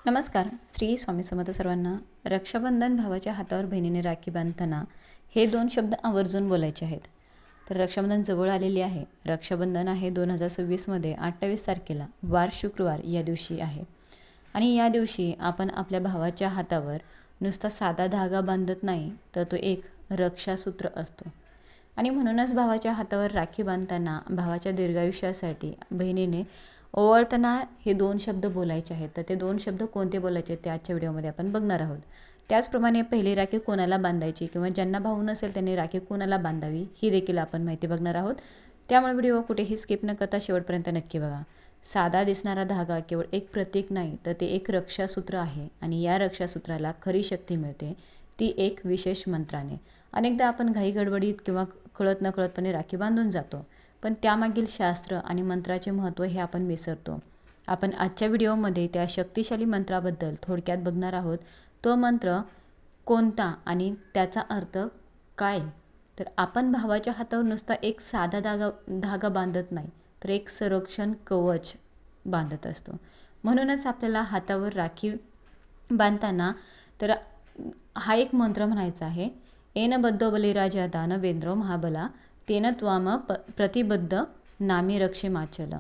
नमस्कार. श्री स्वामी समर्थ सर्वांना. रक्षाबंधन भावाच्या हातावर बहिणीने राखी बांधताना हे दोन शब्द आवर्जून बोलायचे आहेत. तर रक्षाबंधन जवळ आलेली आहे. रक्षाबंधन आहे 2026मध्ये 28 तारखेला वार शुक्रवार या दिवशी आहे. आणि या दिवशी आपण आपल्या भावाच्या हातावर नुसता साधा धागा बांधत नाही, तर तो एक रक्षासूत्र असतो. आणि म्हणूनच भावाच्या हातावर राखी बांधताना भावाच्या दीर्घायुष्यासाठी बहिणीने ओवाळताना हे दोन शब्द बोलायचे आहेत. तर ते दोन शब्द कोणते बोलायचे ते आजच्या व्हिडिओमध्ये आपण बघणार आहोत. त्याचप्रमाणे पहिली राखी कोणाला बांधायची किंवा ज्यांना भाऊ नसेल त्यांनी राखी कोणाला बांधावी ही देखील आपण माहिती बघणार आहोत. त्यामुळे व्हिडिओ कुठेही स्किप न करता शेवटपर्यंत नक्की बघा. साधा दिसणारा धागा केवळ एक प्रतीक नाही, तर ते एक रक्षासूत्र आहे. आणि या रक्षासूत्राला खरी शक्ती मिळते ती एक विशेष मंत्राने. अनेकदा आपण घाई गडबडीत किंवा कळत नकळतपणे राखी बांधून जातो, पण त्यामागील शास्त्र आणि मंत्राचे महत्त्व हे आपण विसरतो. आपण आजच्या व्हिडिओमध्ये त्या शक्तिशाली मंत्राबद्दल थोडक्यात बघणार आहोत. तो मंत्र कोणता आणि त्याचा अर्थ काय? तर आपण भावाच्या हातावर नुसता एक साधा धागा बांधत नाही, तर एक संरक्षण कवच बांधत असतो. म्हणूनच आपल्याला हातावर राखी बांधताना तर हा एक मंत्र म्हणायचा आहे. एन बद्धो बलिराजा दानवेंद्रो महाबला तेन त्वाम प्रतिबद्ध नामी रक्षे माचल.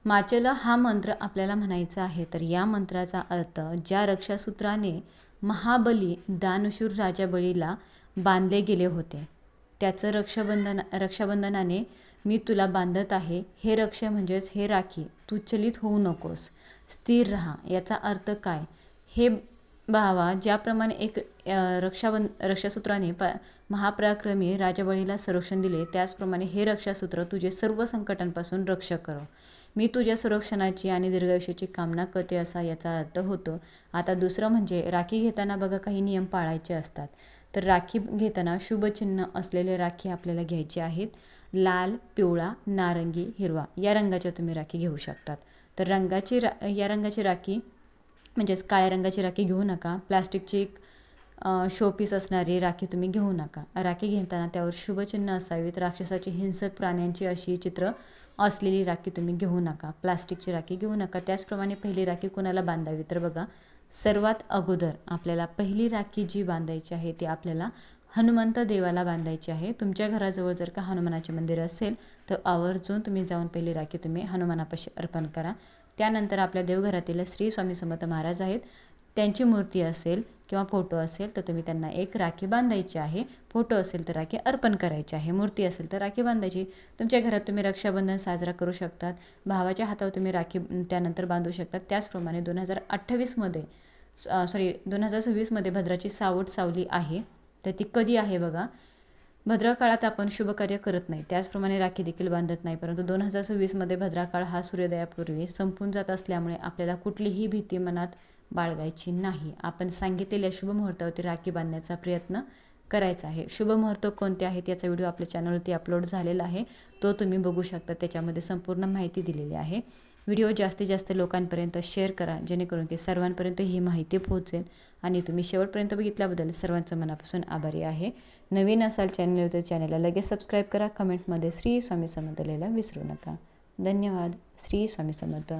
माचल हा मंत्र आपल्याला म्हणायचा आहे. तर या मंत्राचा अर्थ ज्या रक्षासूत्राने महाबली दानशूर राजा बळीला बांधले गेले होते त्याचं रक्षाबंधनाने मी तुला बांधत आहे. हे रक्षा म्हणजेच हे राखी. तू चलित होऊ नकोस, स्थिर राहा. याचा अर्थ काय? हे भावा, ज्याप्रमाणे एक रक्षासूत्राने महापराक्रमी राजाबळीला संरक्षण दिले, त्याचप्रमाणे हे रक्षासूत्र तुझे सर्व संकटांपासून रक्षक करो. मी तुझ्या संरक्षणाची आणि दीर्घायुष्याची कामना करते, असा याचा अर्थ होतो. आता दुसरं म्हणजे राखी घेताना बघा काही नियम पाळायचे असतात. तर राखी घेताना शुभचिन्ह असलेले राखी आपल्याला घ्यायचे आहेत. लाल, पिवळा, नारंगी, हिरवा या रंगाच्या तुम्ही राखी घेऊ शकतात. तर या रंगाची राखी म्हणजेच काळ्या रंगाची राखी घेऊ नका. प्लास्टिकची शोपीस असणारी राखी तुम्ही घेऊ नका. राखी घेताना त्यावर शुभचिन्ह असावीत. राक्षसाची, हिंसक प्राण्यांची अशी चित्र असलेली राखी तुम्ही घेऊ नका. प्लास्टिकची राखी घेऊ नका. त्याचप्रमाणे पहिली राखी कोणाला बांधावी? तर बघा, सर्वात अगोदर आपल्याला पहिली राखी जी बांधायची आहे ती आपल्याला हनुमंत देवाला बांधायची आहे. तुमच्या घराजवळ जर का हनुमानाचे मंदिर असेल तर आवर्जून तुम्ही जाऊन पहिली राखी तुम्ही हनुमानापाशी अर्पण करा. त्यानंतर आपल्या देवघरातील श्री स्वामी समर्थ महाराज आहेत, त्यांची मूर्ती असेल किंवा फोटो असेल तर तुम्ही त्यांना एक राखी बांधायची आहे. फोटो असेल तर राखी अर्पण करायची आहे. मूर्ती असेल तर राखी बांधायची. तुमच्या घरात तुम्ही रक्षाबंधन साजरा करू शकतात. भावाच्या हातावर तुम्ही राखी त्यानंतर बांधू शकतात. त्याचप्रमाणे 2026मध्ये भद्राची सावट सावली आहे. तर ती कधी आहे बघा. भद्रा काळात आपण शुभकार्य करत नाही, त्याचप्रमाणे राखी देखील बांधत नाही. परंतु 2026मध्ये भद्रा काळ हा सूर्योदयापूर्वी संपून जात असल्यामुळे आपल्याला कुठलीही भीती मनात बाळगायची नाही. आपण सांगितलेल्या शुभ मुहूर्तावरती राखी बांधण्याचा प्रयत्न करायचा आहे. शुभ मुहूर्त कोणते आहेत याचा व्हिडिओ आपल्या चॅनलवरती अपलोड झालेला आहे, तो तुम्ही बघू शकता. त्याच्यामध्ये संपूर्ण माहिती दिलेली आहे. व्हिडिओ जास्तीत जास्त लोकांपर्यंत शेअर करा, जेणेकरून की सर्वांपर्यंत ही माहिती पोहोचेल. आणि तुम्ही शेवटपर्यंत बघितल्याबद्दल सर्वांचं मनापासून आभारी आहे. नवीन असाल चॅनलला लगेच सबस्क्राईब करा. कमेंटमध्ये श्री स्वामी समर्थ लिहायला विसरू नका. धन्यवाद. श्री स्वामी समर्थ.